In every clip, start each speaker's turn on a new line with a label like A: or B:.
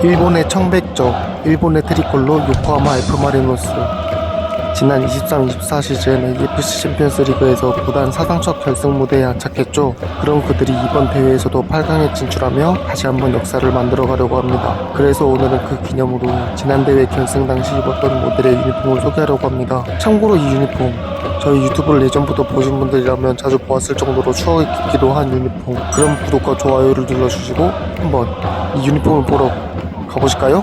A: 일본의 청백적, 일본의 트리콜로 요코하마 F마리노스. 지난 23-24 시즌 AFC 챔피언스 리그에서 구단 사상 첫 결승 무대에 안착했죠. 그럼 그들이 이번 대회에서도 8강에 진출하며 다시 한번 역사를 만들어 가려고 합니다. 그래서 오늘은 그 기념으로 지난 대회 결승 당시 입었던 모델의 유니폼을 소개하려고 합니다. 참고로 이 유니폼, 저희 유튜브를 예전부터 보신 분들이라면 자주 보았을 정도로 추억이 깊기도 한 유니폼. 그럼 구독과 좋아요를 눌러주시고 한번 이 유니폼을 보러 가보실까요?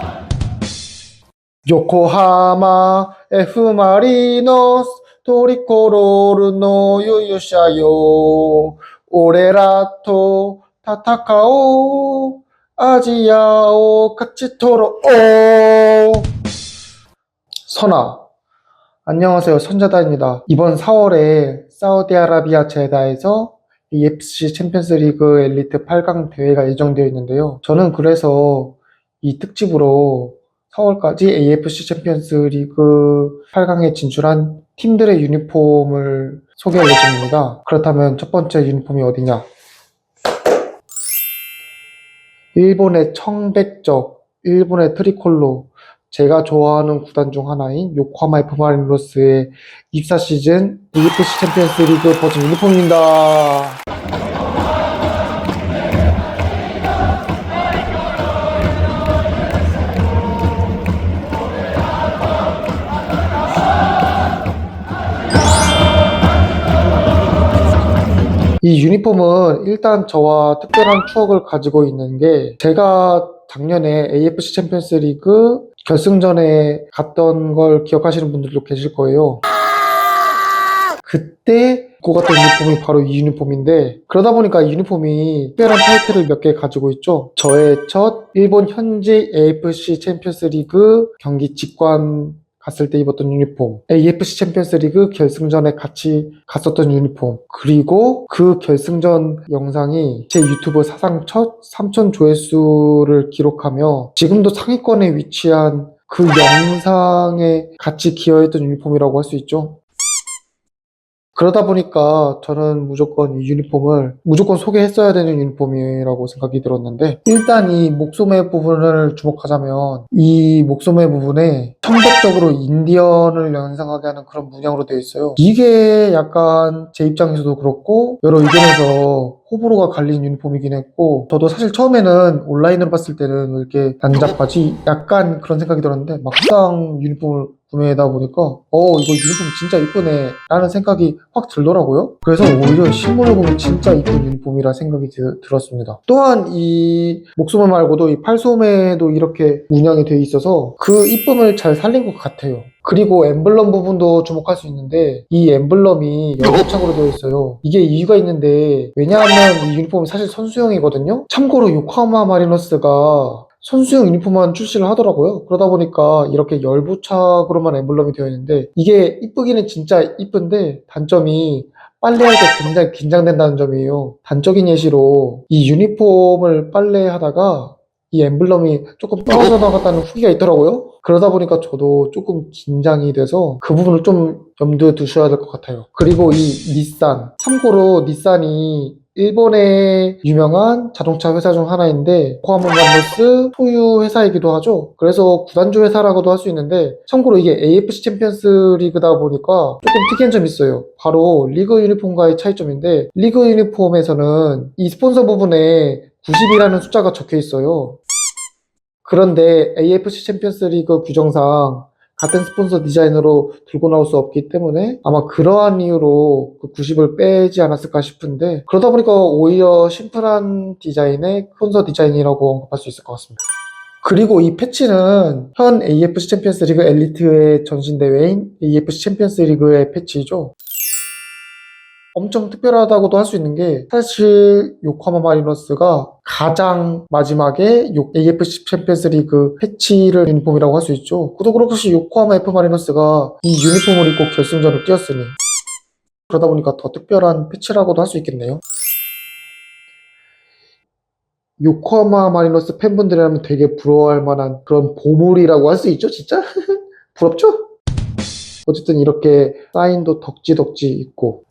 A: 요코하마 F 마리노스 토리코로르 노 유유샤요 오레라토 타타카오 아지야오 카치토로 오. 선아, 안녕하세요. 선자다입니다. 이번 4월에 사우디아라비아 제다에서 AFC 챔피언스 리그 엘리트 8강 대회가 예정되어 있는데요. 저는 그래서 이 특집으로 4월까지 AFC 챔피언스 리그 8강에 진출한 팀들의 유니폼을 소개할 예정입니다. 그렇다면 첫 번째 유니폼이 어디냐? 일본의 청백적, 일본의 트리콜로, 제가 좋아하는 구단 중 하나인 요코하마 F 마리노스의 24 시즌 AFC 챔피언스 리그 버전 유니폼입니다. 이 유니폼은 일단 저와 특별한 추억을 가지고 있는 게, 제가 작년에 AFC 챔피언스 리그 결승전에 갔던 걸 기억하시는 분들도 계실 거예요. 그때 입고 갔던 유니폼이 바로 이 유니폼인데, 그러다 보니까 이 유니폼이 특별한 타이틀을 몇 개 가지고 있죠. 저의 첫 일본 현지 AFC 챔피언스 리그 경기 직관 갔을 때 입었던 유니폼, AFC 챔피언스 리그 결승전에 같이 갔었던 유니폼, 그리고 그 결승전 영상이 제 유튜브 사상 첫 3,000 조회수를 기록하며 지금도 상위권에 위치한 그 영상에 같이 기여했던 유니폼이라고 할 수 있죠. 그러다 보니까 저는 무조건 이 유니폼을 무조건 소개했어야 되는 유니폼이라고 생각이 들었는데, 일단 이 목소매 부분을 주목하자면 이 목소매 부분에 청백적으로 인디언을 연상하게 하는 그런 문양으로 되어 있어요. 이게 약간 제 입장에서도 그렇고 여러 의견에서 호불호가 갈린 유니폼이긴 했고, 저도 사실 처음에는 온라인으로 봤을 때는 이렇게 단짝바지 약간 그런 생각이 들었는데, 막상 유니폼을 구매하다 보니까 이거 유니폼 진짜 이쁘네 라는 생각이 확 들더라고요. 그래서 오히려 실물로 보면 진짜 이쁜 유니폼이라 생각이 들었습니다. 또한 이 목소매 말고도 이 팔소매도 이렇게 문양이 되어 있어서 그 이쁨을 잘 살린 것 같아요. 그리고 엠블럼 부분도 주목할 수 있는데, 이 엠블럼이 열부착으로 되어 있어요. 이게 이유가 있는데, 왜냐하면 이 유니폼이 사실 선수용이거든요. 참고로 요코하마 마리노스가 선수용 유니폼만 출시를 하더라고요. 그러다 보니까 이렇게 열부착으로만 엠블럼이 되어 있는데, 이게 이쁘기는 진짜 이쁜데 단점이 빨래할 때 굉장히 긴장된다는 점이에요. 단적인 예시로 이 유니폼을 빨래하다가 이 엠블럼이 조금 떨어져 나갔다는 후기가 있더라고요. 그러다 보니까 저도 조금 긴장이 돼서 그 부분을 좀 염두에 두셔야 될 것 같아요. 그리고 이 닛산, 참고로 닛산이 일본의 유명한 자동차 회사 중 하나인데 요코하마 마리노스 소유 회사이기도 하죠. 그래서 구단주 회사라고도 할 수 있는데, 참고로 이게 AFC 챔피언스 리그다 보니까 조금 특이한 점이 있어요. 바로 리그 유니폼과의 차이점인데, 리그 유니폼에서는 이 스폰서 부분에 90이라는 숫자가 적혀 있어요. 그런데 AFC 챔피언스 리그 규정상 같은 스폰서 디자인으로 들고 나올 수 없기 때문에 아마 그러한 이유로 그 90을 빼지 않았을까 싶은데, 그러다 보니까 오히려 심플한 디자인의 스폰서 디자인이라고 언급할 수 있을 것 같습니다. 그리고 이 패치는 현 AFC 챔피언스 리그 엘리트의 전신대회인 AFC champions 리그의 패치죠. 엄청 특별하다고도 할 수 있는 게, 사실 요코하마 마리노스가 가장 마지막에 AFC 챔피언스 리그 패치를 유니폼이라고 할 수 있죠. 그도 그렇듯이 요코하마 F 마리노스가 이 유니폼을 입고 결승전을 뛰었으니, 그러다 보니까 더 특별한 패치라고도 할 수 있겠네요. 요코하마 마리노스 팬분들이라면 되게 부러워할 만한 그런 보물이라고 할 수 있죠, 진짜? 부럽죠? 어쨌든 이렇게 사인도 덕지덕지 있고,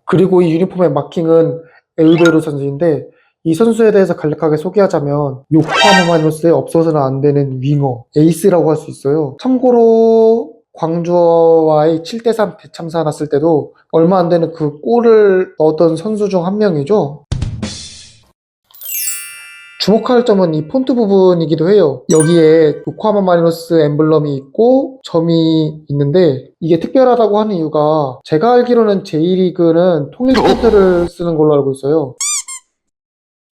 A: 그리고 이 유니폼의 마킹은 엘베르 선수인데, 이 선수에 대해서 간략하게 소개하자면 요코하마 마리노스에 없어서는 안 되는 윙어, 에이스라고 할 수 있어요. 참고로 광주와의 7대3 대참사 났을 때도 얼마 안 되는 그 골을 넣었던 선수 중 한 명이죠. 주목할 점은 이 폰트 부분이기도 해요. 여기에 요코하마 마리노스 엠블럼이 있고 점이 있는데 이게 특별하다고 하는 이유가 제가 알기로는 J리그는 통일 폰트를 쓰는 걸로 알고 있어요.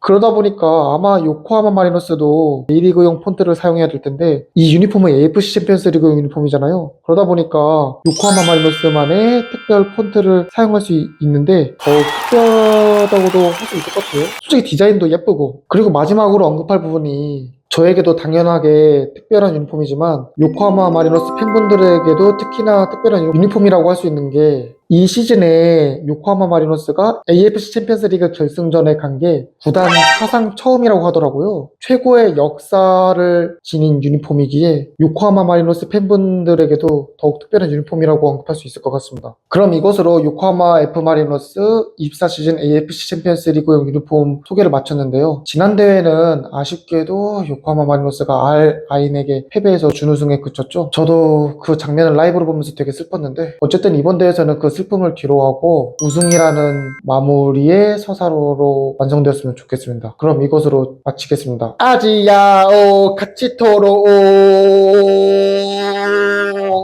A: 그러다 보니까 아마 요코하마 마리노스도 J리그용 폰트를 사용해야 될 텐데 이 유니폼은 AFC 챔피언스 리그 유니폼이잖아요. 그러다 보니까 요코하마 마리노스만의 특별 폰트를 사용할 수 있는데 더욱 특별하다고도 할 수 있을 것 같아요. 솔직히 디자인도 예쁘고. 그리고 마지막으로 언급할 부분이 저에게도 당연하게 특별한 유니폼이지만 요코하마 마리노스 팬분들에게도 특히나 특별한 유니폼이라고 할 수 있는 게 이 시즌에 요코하마 마리노스가 AFC 챔피언스 리그 결승전에 간 게 구단 사상 처음이라고 하더라고요. 최고의 역사를 지닌 유니폼이기에 요코하마 마리노스 팬분들에게도 더욱 특별한 유니폼이라고 언급할 수 있을 것 같습니다. 그럼 이것으로 요코하마 F 마리노스 24 시즌 AFC 챔피언스 리그용 유니폼 소개를 마쳤는데요. 지난 대회는 아쉽게도 요코하마 마리노스가 알 아인에게 패배해서 준우승에 그쳤죠. 저도 그 장면을 라이브로 보면서 되게 슬펐는데 어쨌든 이번 대회에서는 그 슬픔을 뒤로하고 우승이라는 마무리의 서사로 완성되었으면 좋겠습니다. 그럼 이것으로 마치겠습니다. 아지야오 카치토로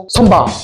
A: 선바